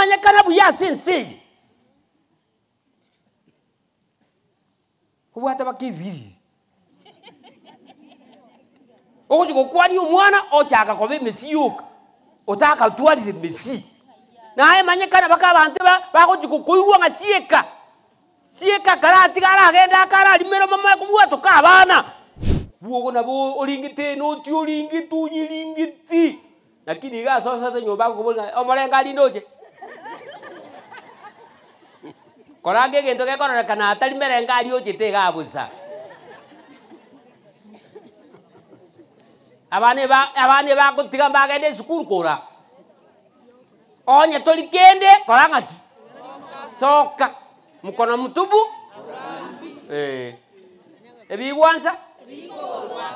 manyakana buya sense Kuwata bakibiri Ojo kwani umwana ochaka kobe mesiyuka otaka twalire mesi naye manyekana bakabantu bakojuko kuyiwa ngasieka karati kara agenda kara limero mama kubwa toka abana buogo nabo olingite no ti olingitu nyilingiti lakini ga sosa nyoba kubona omolenga lindoje korange gento ke korora kana atari merenga ali ojete gabusa abane ba kutiga bagende sukuru kora onye toli kende korangati soka mkono mtubu ebi wanza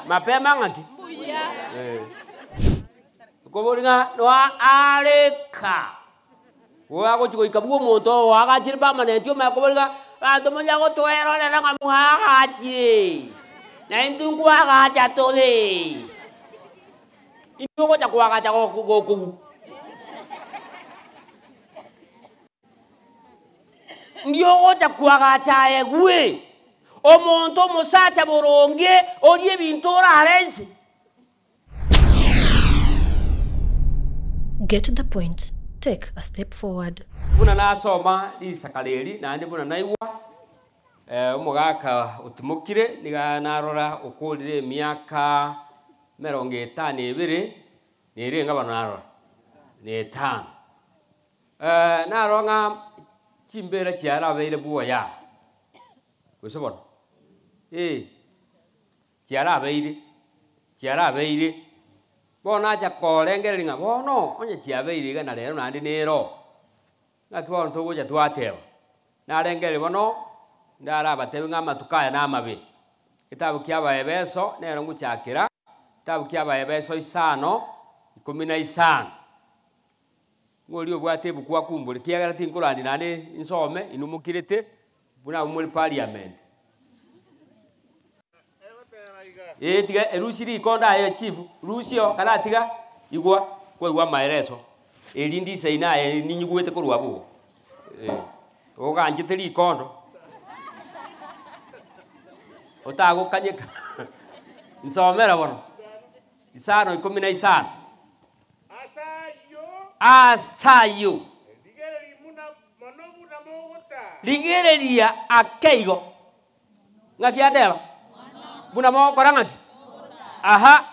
mapema ngati kobolinga no aleka wako chiko ikabuo moto waka chirba manetio makobolinga bantu monya go toero le nga muhaji na indungu waka chatole indungu chakwa cha go Ndiyo chakwa cha egwe omonto musacha boronge olie bintora arense. Get to the point. Take a step forward. Buna nasoma li sakaleli na ndi buna naiwa umugaka utumukire niga narora ukulire miaka 52 nirenga bana narora ni 5 naronga chimbera chiara abeire buwa ya kusobona chiara abeire bona cha kolengelinga bono onye chiabeire ga na lero nandi nero ngakibona togoja twateba narengere bono ndara batebe ngama tukaya na mabe kitabu kyaba Efeso nero nguchakira kitabu kyaba Efeso 5:15 ngoli obwate bukwa kumbule kiagara tinkulandi nane insome inumukirete buna muri parliament tiga erusiri konda ya chief rusio kala tiga igwa kwa maereso elindi seina ninyugwete ko rwabo oganjiteri kondo otago kanyeka nsomera bono 5:15 asayo ligereria akeigo ngakiateba buna mo korangati aha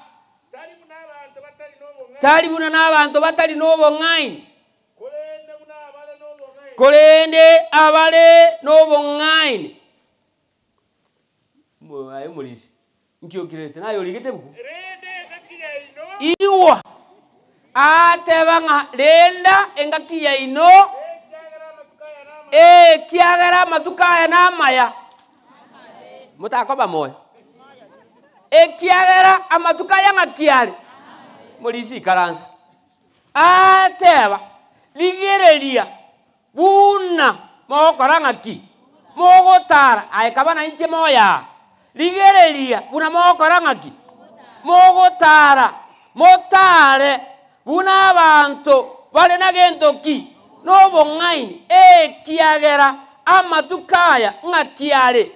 tali buna nabantu batali nobo ngai kolende abale nobo ngai mo ayo mulisi nkyo kirete nayo ligete buku iwa atebanga lenda engakiya ino kiagera matukaya na maya mutakoba moyo kiagera amatukaya ngakiari mulisi karanza ateba ligereria buna mokoranga ki mogotara aikabana inche moya ligereria buna mokoranga ki mogotara motare buna abantu bale nagento ki nobo ngaini kiagera amatukaya ngakiare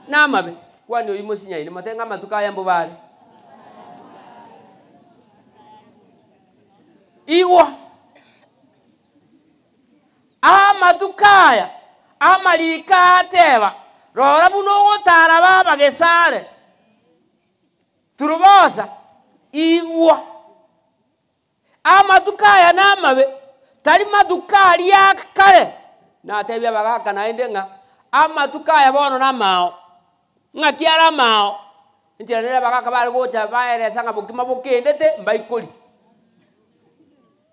namabe kwani oyimosinya ine matenga amatukaya mbobale iwa amatukaya amalika ateba rora buno gotara baba gesare turubosa iwa amatukaya namabe tali madukari yakare na tebya bagaka naende nga amatukaya bono namao ngakiara mao ntira nera bagaka bali gocha baeresa nga bukima bukendete mbaikoli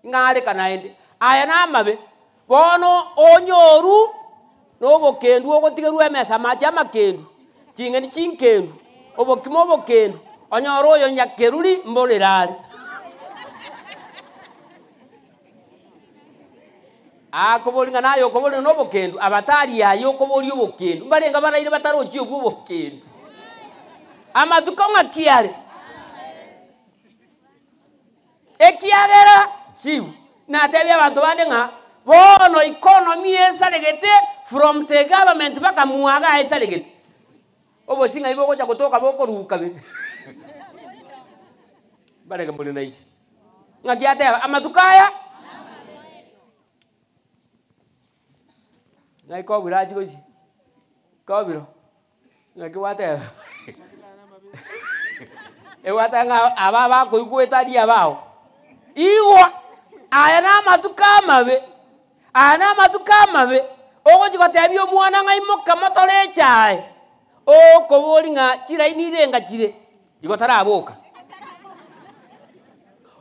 ngale kanaende aya namabe bono onyoru nobokendu ogotigeru emesa macha makendu chingeni chinkendu obokimo obokendu onyoru oyo nyakeruri mbolirari akobolinga nayo kobolinga nobokendu abatari yayo koboli obokendu balenga baraire batarochi ogwo obokendu amatuko ngakiare ekiagera chibu na tebya abantu bande nga bono economy esaregete from the government baka muaga esaregete obo singa ibo gocha kutoka boko ruka be bare ga mulina ichi ngagiate amatukaya ngai ko biraji goji ko biro ngagiwate ewata nga ababa ko ikueta dia bao iwa ayana matukama be ogoji gotebi omwana ngai moka motore chai o kobori nga chira inirenga chire igotara aboka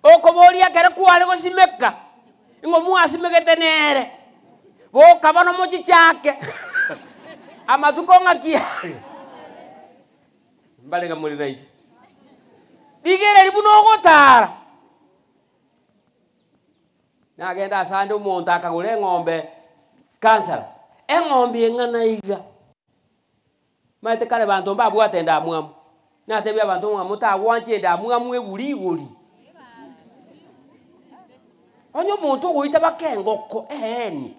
o kobori akere kwale gosimeka ingo muasimegete nere boka bano mochi chake amatuko ngakia mbalenga muri naiji digere libuno gotara nagenda sande umuntu akagure ng'ombe kansala eng'ombe engana iga maite kale bantu mbabwate ndamwamu natebya bantu mwamu tagwanche ndamwamu eguri onyo muntu goita bakengoko eheni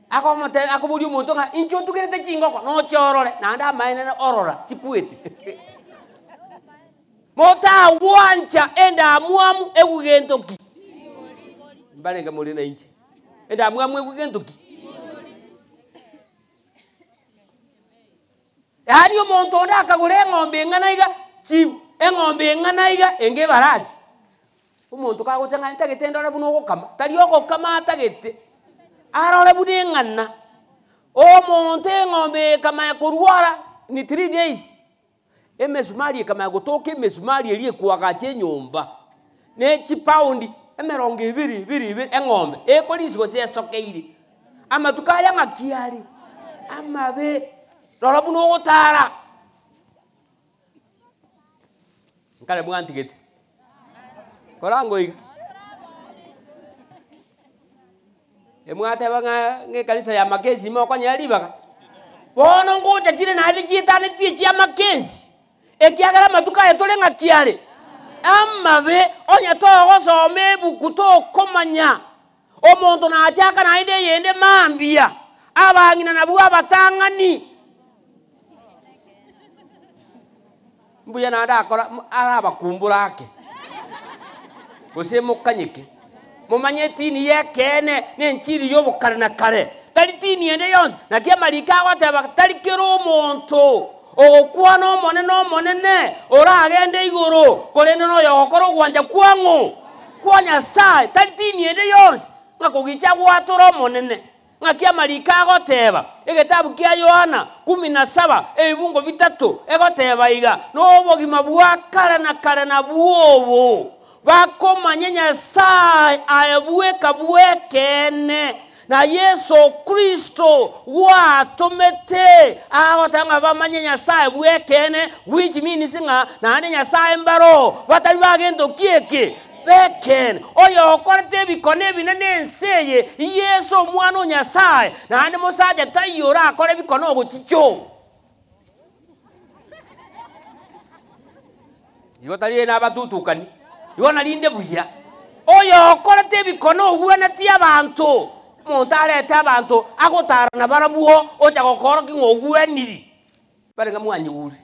akomote akobuli umuntu nga incho tugerete chingoko no chorore nanda maine orora chipuete mota wancha enda mwamu egugentoki mbalenga muri na inchi enda mwamu egugentoki yani umuntu onda akagure ng'ombe nganaiga chi eng'ombe nganaiga enge barasi umuntu kagotenga ntagete ora buno gokama tari ogokama atagete arore budi ngana omuntu ng'ombe kama kurwara ni 3 days emesumari kama gotoke emesumari elie kwagache nyumba ne chipaundi emerongo ibiri eng'ombe ekolisi gose sokeire amatukaya ngakiari amabe rora buno gotara nkale mwantigete korango iga emwate banga ngekanisa ya Makenzi mo kwanya libaga bono ngoja chire na ali chitane tie chia Makenzi ekiagara matukaya tole ngakiare amabe onya togo some bukuto komanya omuntu na achaka na inde yende mambia abangina nabu abatangani mbuya na ndakora araba kumburake gose mukanyike mumanye tini yekene nenchiri yobukare na kare tali tini ende yonse na kia malika wateba tali kero omuntu okwa no monene ora agende iguru kolene no yokoro gwanja kwangu kwanya sai tali tini ende yonse ngakogicha gwatoro monene ngakia malika goteba egetabu kia Yohana 17 ebungo bitatu egoteba iga no bogima bwa kare na buobo bakomanya Nyasaye ayebweka bwekene na Yesu Kristo watomete agotanga bamanya Nyasaye bwekene which means nga na Nyasaye mbaro batali bagendo kieke beken oyo okorete bikone binene nseye Yesu mwana Nyasaye na ande musaja tayora akore bikono ogochicho yotali na batutukani yona linde buya oyo okorete bikono obwana ti abantu montale ta abantu agotara na barabuo oja gokoro kingogweniri barenga mwanyure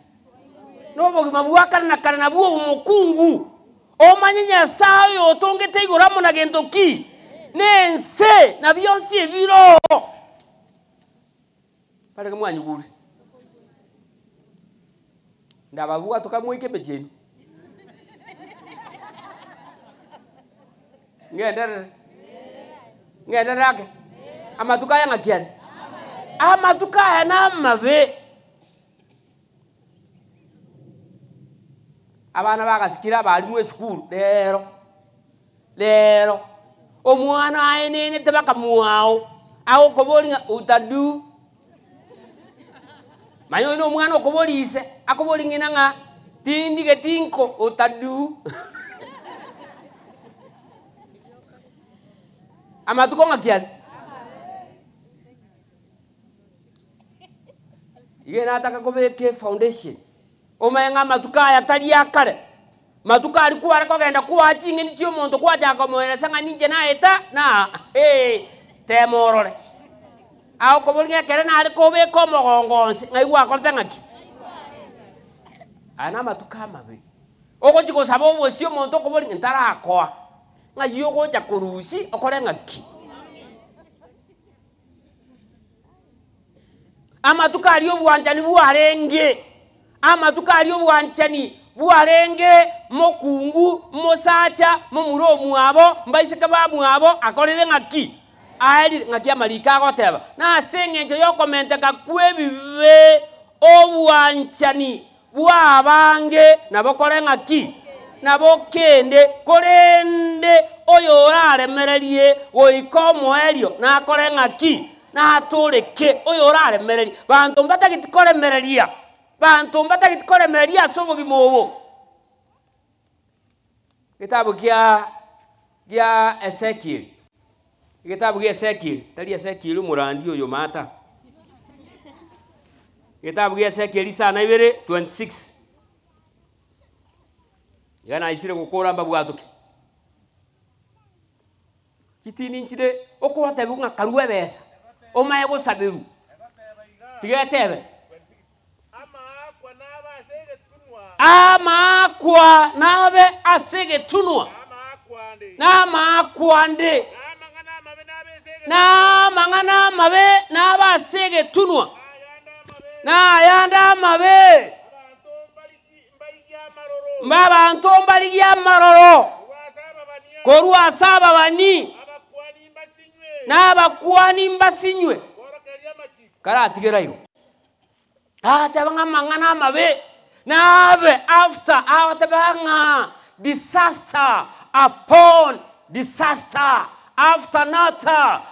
no bogima bwaka na kana buo umukungu omanye Nyasaye otongete igora mona gendo ki nense na byonsi ebiro barenga mwanyure ndababuwa tokamwike bejeni ngedere ake amatukaya ngakiani amatukaya na mabe abana bagasikira bali mu school lero omwana ayenene tebaka muao aho kobolinga utadu mayo no mwana okobolise akobolingina nga tindige tinko utadu amatuko ngakiani Iye nataka kobeke foundation omayenga amatukaya tali yakale matuka alikuwa alikogenda kwa chinge ni chio muntu kwa jaka moeresa ng'ani na eta na temorore au kobolge kere na alikobe ko mogongonse ngaiwa akorte ngaki ana matuka mabe oko chiko sabo bosio muntu kobolge ntara akoa ngayo goja kurusi okore ngaki amatuka aliyo bwanjani buarenge amatuka aliyo bwanjani buarenge mokungu mosacha momuro mwabo mbaiseka ba mwabo akorere ngaki ali ngaki amalika goteba na sengenje yo komenta ka kwebibe obwanjani bwabange nabokore ngaki nabokende korende oyo araremererie goikomo elio na kore ngaki na atoreke oyo araremererie bantu mbatagiti koremereria bantu mbatagiti koremereria sobo gimobo kitabu kia Ezekiel kitabu kia Ezekiel tali Ezekiel murandi oyo mata kitabu kia Ezekiel sana ibere 26 yana isire gukora mbabwatuke kitini nchide okwate bunga karuwe besa omaye go saberu tigetebe ama kwa nabe asege tunwa na makwande na mangana mabe na ba asege tunwa na yanda mabe mbaba ntombali ya maroro korwa saba bani na bakwani mbasinywe kara tigerayo tabanga mangana mabe nabe after tabanga disaster upon disaster after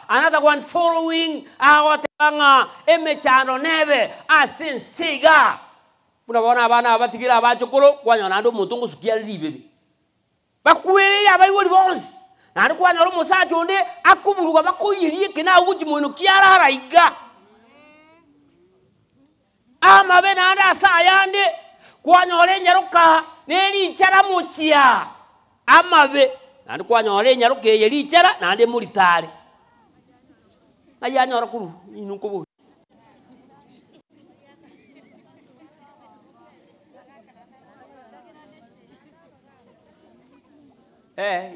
another one following tabanga emechano nebe asinsiga unabona abana abatigira abachokoro kwanyona ndo mutungu sukia libe bakwere abayiboli bonzi nari kwanyoro musacho onde akuburuga bakoyirie kina uji muno kiarara iga ama benanda sayande kwanyore nyaruka neri chara muchia amabe nari kwanyore nyaruka yeri chara nande muritare ayanyora kuru inuko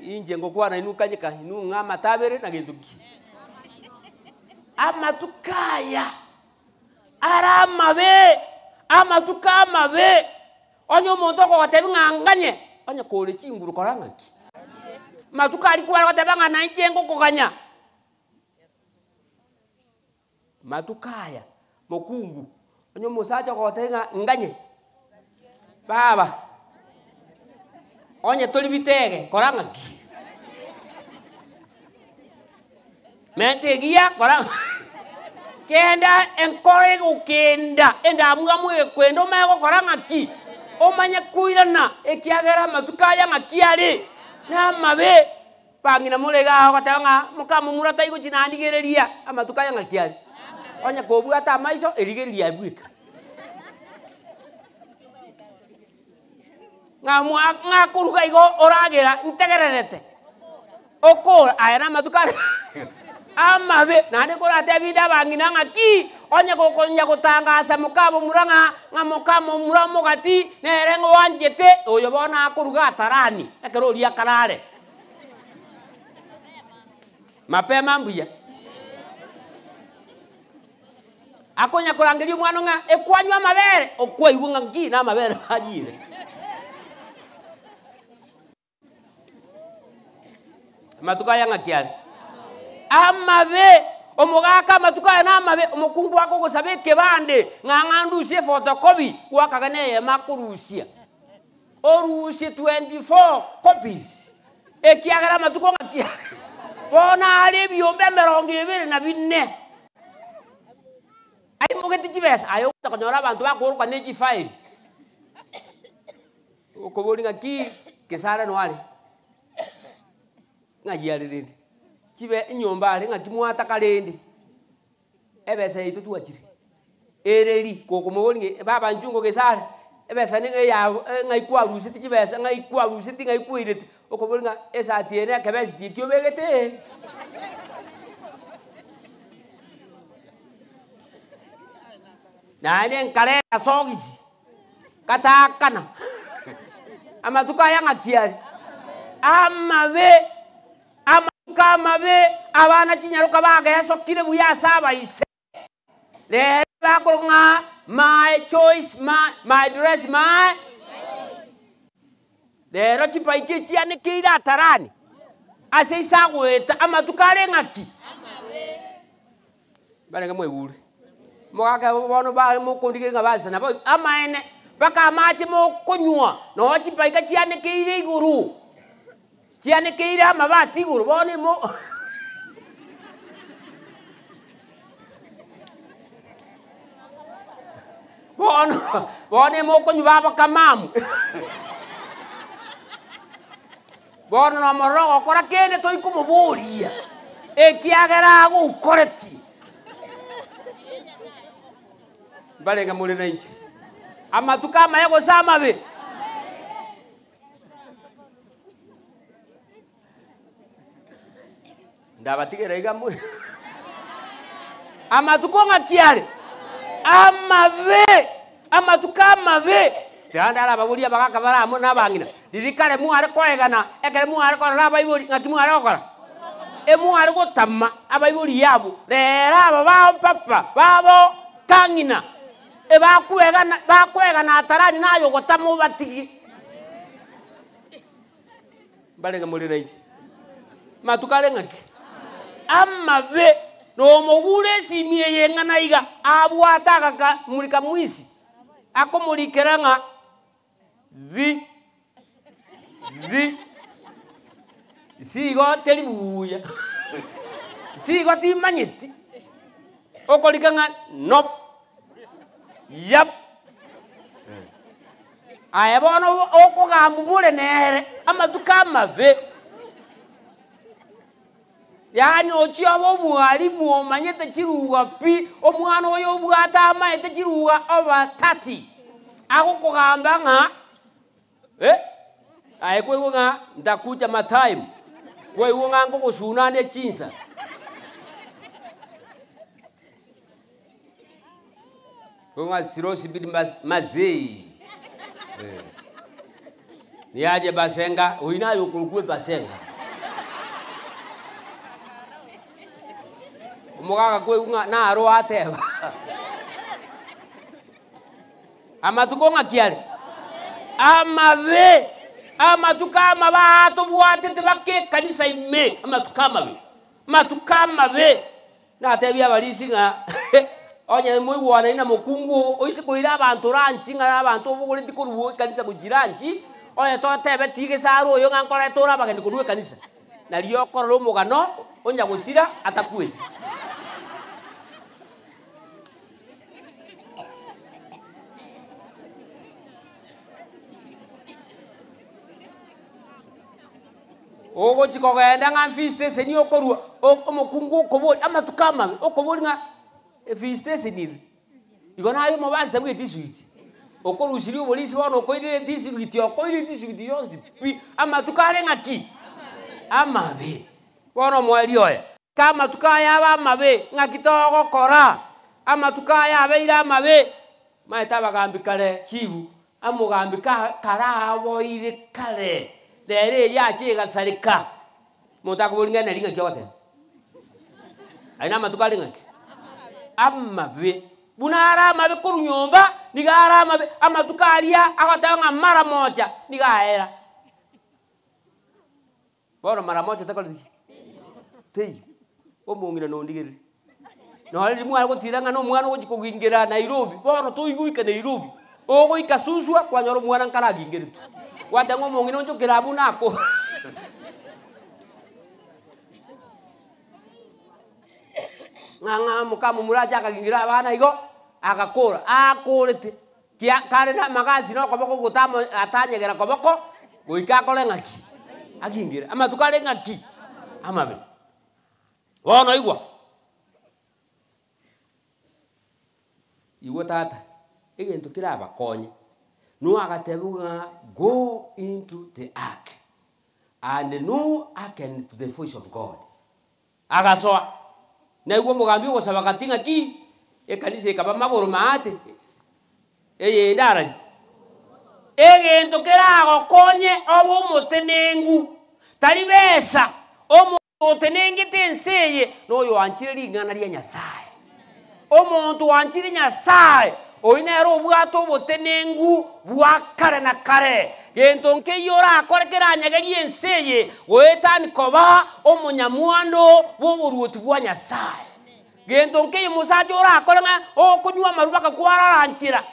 inje ngokwana inukanyika inunga matabere na gintuki amatukaya aramabe amatukamabe onyo muntu ko gatebi nganganye onyo kole chinguru korangaki matukali kwa gatebanga na injengo kokanya matukaya mokungu onyo musacha ko gatenga nganye baba onye toli bitege korangaki mentegia korang kenda enkore ukenda enda amwe kwendo mago korangaki omanya kuirana ekiagera matukaya ngakiari na mabe pangina mulega gatanga mukamu murata igo cinandigereria amatukaya ngakiari onye kobwata maiso erigeria bwika ngakuruga igo oragera integererete okora ayana matukara amabe nane kora tebida bangina ngaki onye kokonya gutangasa mukabo muranga ngamukamo muramo gati nerengo wanjete oyo bona akuruga atarani ekero ria karare mapema mbuya akonya kurangeria mwana nga ekwanywa mabere okwa igunga ngi na mabere hajire matukaya ngakiari amabe omugaka matukaya na amabe omukungu wako gosabe kebande ngangandusie photocopy kwakagane ye makurusia orusie 24 copies ekiagara matuko ngakiari bona ali byombe 24 ai mugeti chibesa ayo takonyora abantu bakuruka neji file okobori ngaki kesara nwale ngayalirinde chibe nyomba ari ngakimwata kalende ebese itu tuachire ereri kokomobori baba njungo kesara ebesa ni ya ngai kwa rusiti kibesa ngai kwa rusiti ngai kuiriti okobolinga esa tiene kebesi tikyo begete na nen kare asogisi katakana amatuka yanga kiali amabe amukamabe abana kinyaruka bageso kire buya saba ise le bakolonga my choice my dress my le ro chipaike chiane kira tarani ase isagweta amatukare ngaki bale ngamwe uri mwaka bono ba mo kondike ngabasa na amaene baka mache mo konywa no chipaika chiane kire iguru chiane kire amabati iguru bone mo bone mo konywa baba kamamu bono no moro okora kene to ikumuburia ekiagera gukoreti balenga mule na inchi amatuka mayego sama be ndabatigera igamu amatuko ngakiale amabe amatuka amabe tandala babulia bakaka baramo nabangina dirikale mu are koegana ekere mu are kora abayibuli ngati mu are okora emu are gotama abayibuli yabo rera baba papa babo kangina bakwegana atarani nayo gotama batigi balenga mulira inchi matukale ngaki amabe no mogure simie yengana iga abwata kaka mulika mwisi akomulikeranga zi sigo telibuya sigo timanyeti okolikanga nop yap aya bono okogambu mule nere amatuka mabe yani ochiobo mwalimu omanyete chiruga pi omwana oyo bwata amaete chiruga over 30 akokogamba nga aye kwewe nga ndakuja matime kwewe nga ngokusunane chinsa Kunga sirosi bidi mazei niaje basenga uinayo kulukwe basenga umugaga kwe unga na aro ateba amatukonga kiale amabe amatuka mabato buate tebake kanisa ime amatuka mabe na tebia balisinga onya mwe wana ina mukungu oise koira abantu ranchi nga abantu obugore ndikuruwe kanisa kujiranchi oya to tebe tige saro oyo ngankora tora bagende kuruwe kanisa na liyo kororo mugano onya gusira atakweti ogo chikogenda nga fiste senyo korwa omukungu okoboli amatukama okoboli nga fiste seniri igona ayo mabasi tabwe tisuiti okorusiri obolisi bono koire tisuiti okoire tisuiti yonzi pi amatukale ngaki amabe bono mwali oya kama tukaya amabe ngakitogo kora amatukaya abeira amabe maeta bagambikale chivu amugambika karabo ire kale dere ya chiga sarika mutakubulinga na linga kyote aina matukale ngaki amabe bunara amabe kurunyomba nigara amabe amatukalia akatanga mara moja nigaera bora mara moja takali tei omongina no ndigeri no ali mwana gotiranga no mwana gojikugingira Nairobi bora to iguika Nairobi ogo ikasuswa kwa nyoro mwana nkara gingiri tu wanda ngomongina njo kirabu nako nganga mukamu muraja akagingira abana igo akakora akorete kia kare na magazi no koboko gutamo atanyegera koboko goika kole ngaki agingira amatukale ngaki amabe wono igwa igo tata egento kiraba konye Noah akatebuga, go into the ark. And Noah hearkened to the voice of God. Agasoa. Na igwo mugambi gusaba gatinga ki ekanisa ikaba maguru maate ndara egento kerago konye obu mutenengu tari besa omutenengi tenseye noyo anchire lingana lya Nyasaye omuntu wanchire Nyasaye oinero obwato obutenengu bwakare na kare gento nke yora akorekera anyagerie enseye wetani koba omunyamwando woburuti bwa Nyasaye gento nke musaje ora akorenga okunywa marubaka kwararanchira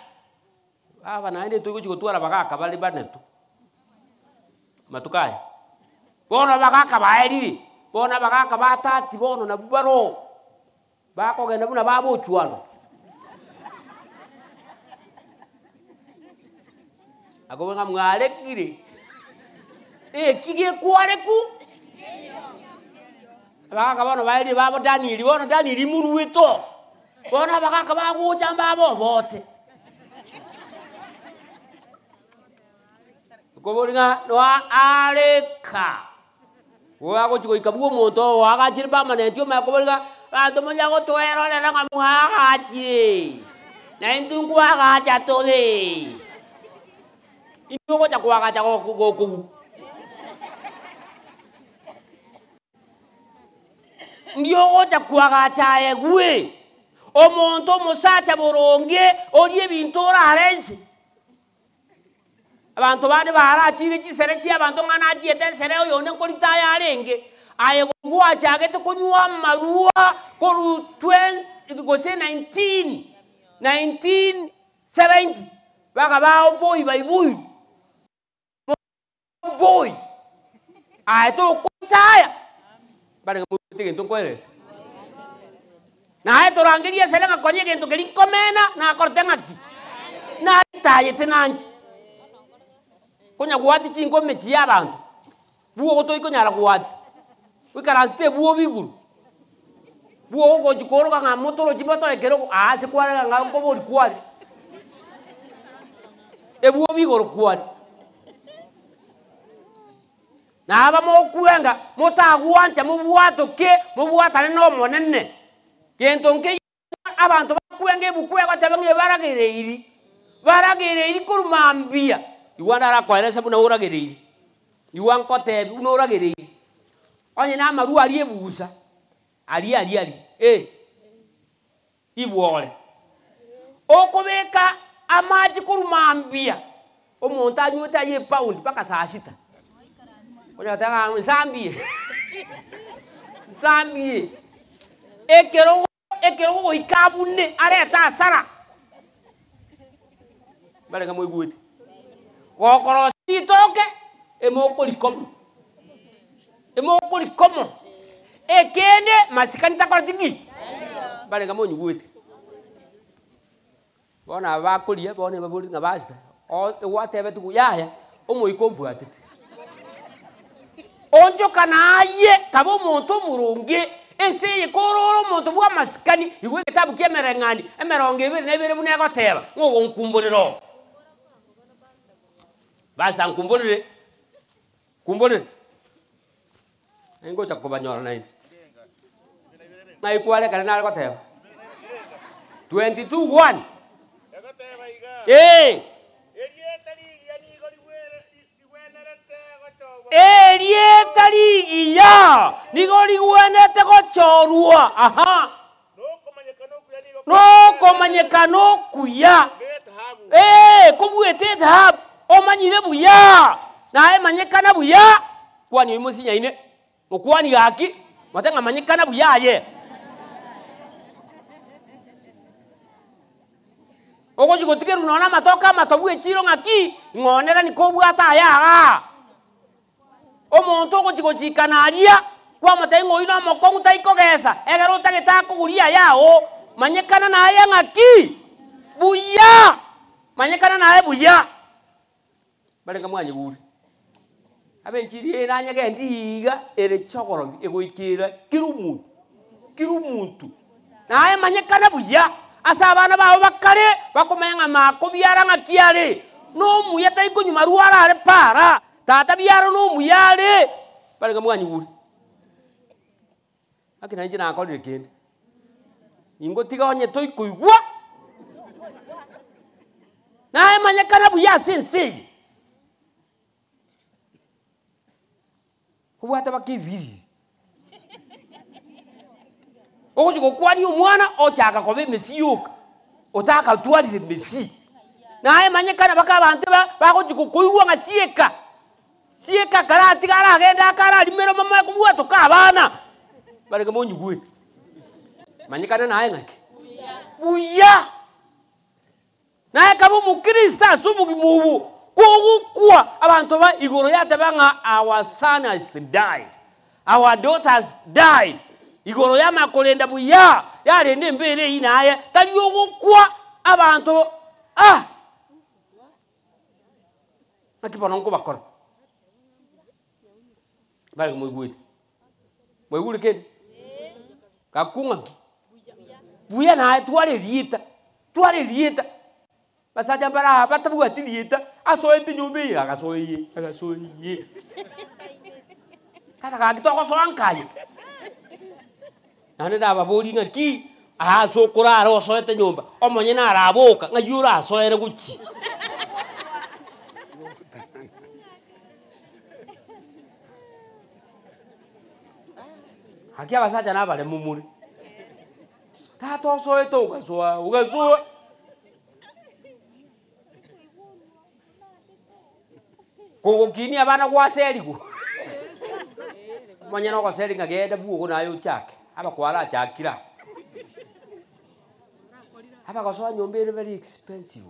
aba naende tuyigutwara bagaka bali banetu matukai bona bagaka baeriri bona bagaka batati bono na bubaro bakogenda buna babo chwalo agobenga mwarekire kigie kwareku bagaka bono baeriri babo Danieli bono Danieli muruito bona bagaka bagucha babo bote Koboringa noa aleka. Wako chiko ikabuo moto waka chiriba manentio ma koboringa bantu monja go toero le nga muhaji. Na intungu waka cha tole. Intungu cha kwaka cha go. Ndiyo cha kwaka cha egwe. Omonto musacha boronge olie bintora arense. Abantu bane barachire chisere chi abantu ngana ajiete sere oyo ne kolita ya renge aye gwa chagete kunywa marua koru 1970 baka bao boy baibuy boy aye to kutaya bale ngamutige ntonkwere na aye to rangeria sere ngakonye gento kelinkomena na kortengaki na taye tenanje konya guati chingo mechi abantu buo goto ikonyala guati wikaransite buo biguru buo go jikoro ka motoro jiboto ekero se kwara nga ko bori kwari e buo bigoro kwari na aba mo kuenga motaguancha mo buato ke mo buata no monenne kento nke abantu bakuenge bukwego tabange baragereiri kurumambia Iwana ra kwa resa buna uragereiri. Iwan kote buna uragereiri. Onye na maru ari ebusa. Ali. Ibuole. Okobeka amaji kurumambia. Omuntu anyuta ye pound paka saa 6. Konya tanga Zambie. Ekero ikabune areta sara. Bale ngamo iguti. Kokoro sitoke emokoli komo ekende masikani takortigi bale ngamo nyuwete bona bakolia bona babuli ngabasta o whatever tu yaya omoikombu atete onjo kanaye kabo muntu murunge ese kororo muntu bwa masikani igwe kitabu kemerengani emeronge ibiri nebere buneko teba ngo nkumbuliro basa nkumbulire ngo chakobanyola nai mai kwale kana nalko teba 22:1 Elieta ligia nigoli wenete gochorua aha no komanyekano kuya kobuete dhab omanyire buya nae manyekana buya kwani musinya ine okwani yaki matenga manyekana buya ye ogo jikotigeru nona matoka matobu echiro ngaki ngonera nikobwata yaga omuntu ogo jikochikanaria kwa matengo ino mokongu taikogesa egero tageta kuguria yao manyekana naye ngaki buya manyekana naye buya bale ngamwanye guri abenchiri nanyage ndiga ere chokoro egoikira kirumuntu naye manyekana buya asa abana bawo bakare bakomenga makobyara ngakiare no muya taiko nyuma ruara are para tata biaro no muyale bale ngamwanyi uri akina nje na akolire kende ingo tiga onye toikuigwa na emanya kana buya sense ubata bakibiri ogo kwani omwana ochaka kobe mesiyuka otaka twalire mesi na emanya kana bakabantu bagojuko kuigwa ngasieka sieka karati kara agenda kara limero mama kubwa to kabana bale kamonyu gwe manyikana naye ngake buya naye kabo mukristo asubugi mubu kugukwa abantu ba igoro yate banga our son has died, our daughters died, igoro yama kolenda buya yale ndembere inaye tali yogukwa abantu nakipona ngo bakora bale mugwe mwegule kende kakunga buya na twale lieta basaja bara batabuga tilieta asoete nyumbi agasoye kata kagitoko soankaye nane da baboli ngaki aso kurara osoete nyumba omonye na araboka ngayura asoere guchi hakia basaja na bale mumuri tato soete ugasoa Kogo kini abana kwa serigo. Manya no kwa seri ngagenda bugo nayo chake. Aba kwara chakira. Aba kwa nyombe very expensive.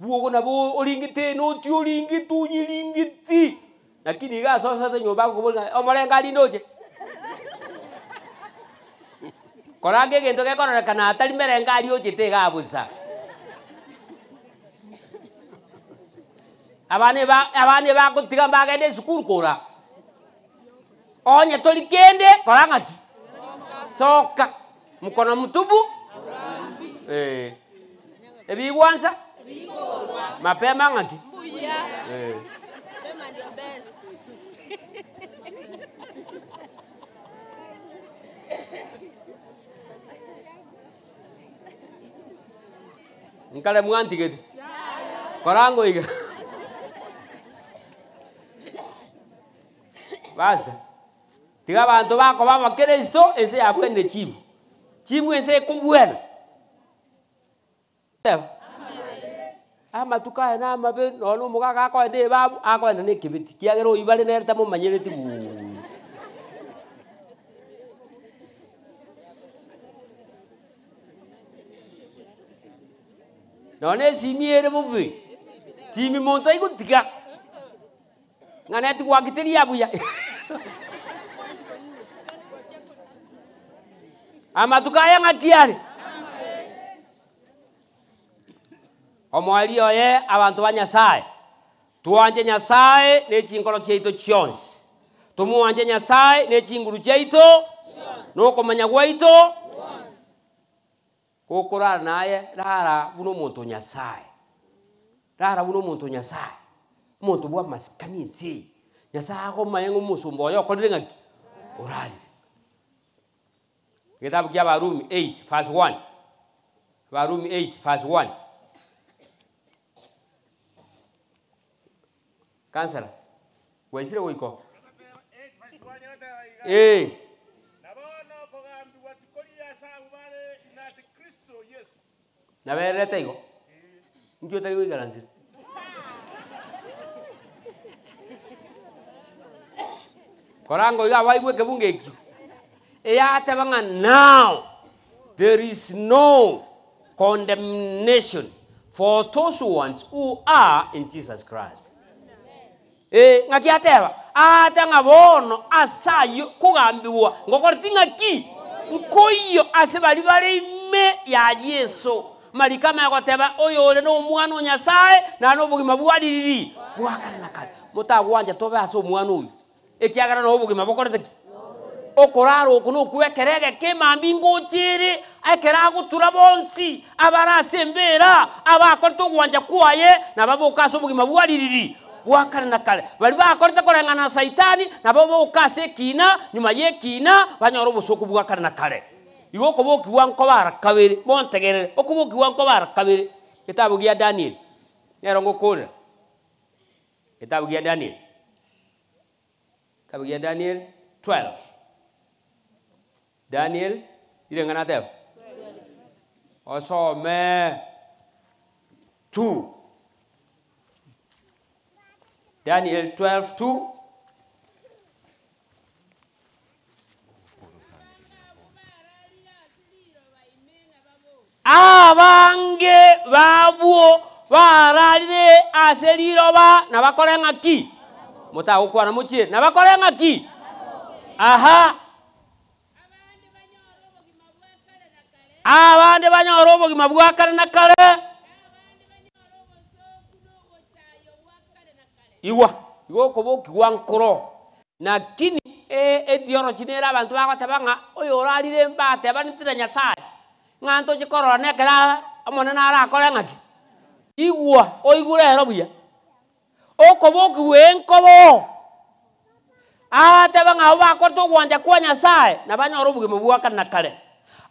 Bugo na bo olingite no ti olingitu nyilingiti. Lakini ga sosa nyomba ko bona omolenga lindoje. Korange gendo ke kora kana atali merenga lioje te ga busa. Abane ba kutiga bagende sukuru kora onye toli kende kora ngati soka mkono mtubu ebi wanza mapema ngati mapema ndio best ngale mwanti gete korango iga basta tiga abantu bako baba Kristo ese abwene chimu ese kubwena ama tukae na mabe no mugaga ko ende babu ako ende nekibiti kiagero ibale nerta mo manyereti bu none simiere bubi simi monta ikutiga ngane tu wakitiri abuya ama tukaya ngatiari omwali oye abantu banyasaye tuwanje nyasaye ne chingolo cheito chionsi tumuwanje nyasaye ne chinguru cheito noko manya gwaito kokora naye rara buno muntu nyasaye muntu bwa maskanisi nyasaye ko mayengo musumbo yo kolire ngaki orali kitabu kya Warumi 8 verse 1 Warumi 8 verse 1 kansala waisire wiko nabono kogambiwa tikolia saubale na Kristo Yesu na berete igo ngio tali wigaranzira korango iga waigwe kebungeki eyatebanga now there is no condemnation for those who are in Jesus Christ. Ngakiateba atanga bono asayo kugambiwa ngokorti ngaki nkoyo asebali bale ime ya Yesu malikama yakoteba oyo ole no mwana nyasaye na no bugima bwaliriri bwakana nakale mutagwanja tobe aso mwana uyu ekiagara no bugima bokorete okoraro okuno kwekerege kemambi ngochiri ekera gutura bonsi abarasembera abakorto gwanja kwaye nababokaso bugima bwaririri bwakare na kare bali bakorte korengana saitani nababokase kina nyuma yekina banyoro busoku bwakare na kare igo koboki wanko barakabere bontegerere okuboki wanko barakabere kitabu gya Daniel nerongo kore kitabu gya Daniel kitabu gya Daniel 12 Daniel irengana teb osome 2 Daniel 12:2 abange babuo bararire aseliroba nabakorenga ki mutagukwana muchie nabakorenga ki aha abande banyoro obogima bwa kare na kare iwa koboki wankoro na kini edioro chinera abantu bagotabanga oyo orarire mbate abanitira nyasaye nganto chikorora nekera amone nara akorenga ki iwa oigure herobuya okoboki wenkobo atabanga abakorto gwanja kwa nyasaye na banyoro obogima bwa kare na kare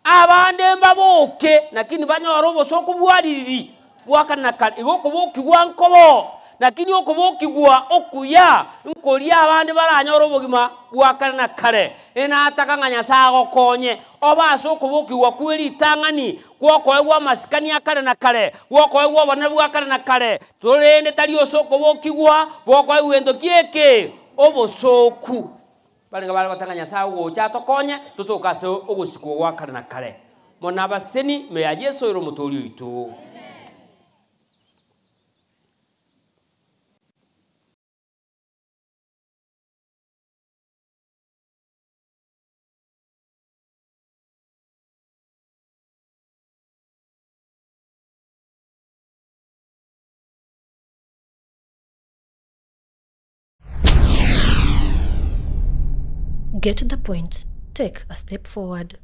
abande mbaboke nakini banyoro bosoku bwariri bwa kare na kare igokoboki wankobo lakini okoboki gwa okuya nkoli abandi baranyoro bogima bwakare na kare ena atakanga nyasago konye obaso okoboki gwa kweli tangani kwokoegwa masikani akare na kare kwokoegwa bana bwakare na kare torende tali osokoboki gwa bwokoegwa endo kieke obosoku balinga bali batanga nyasago gocha tokonye tutokaso ogosiko gwakare na kare mona baseni me Yesu iro mutoli itu. Get the point. Take a step forward.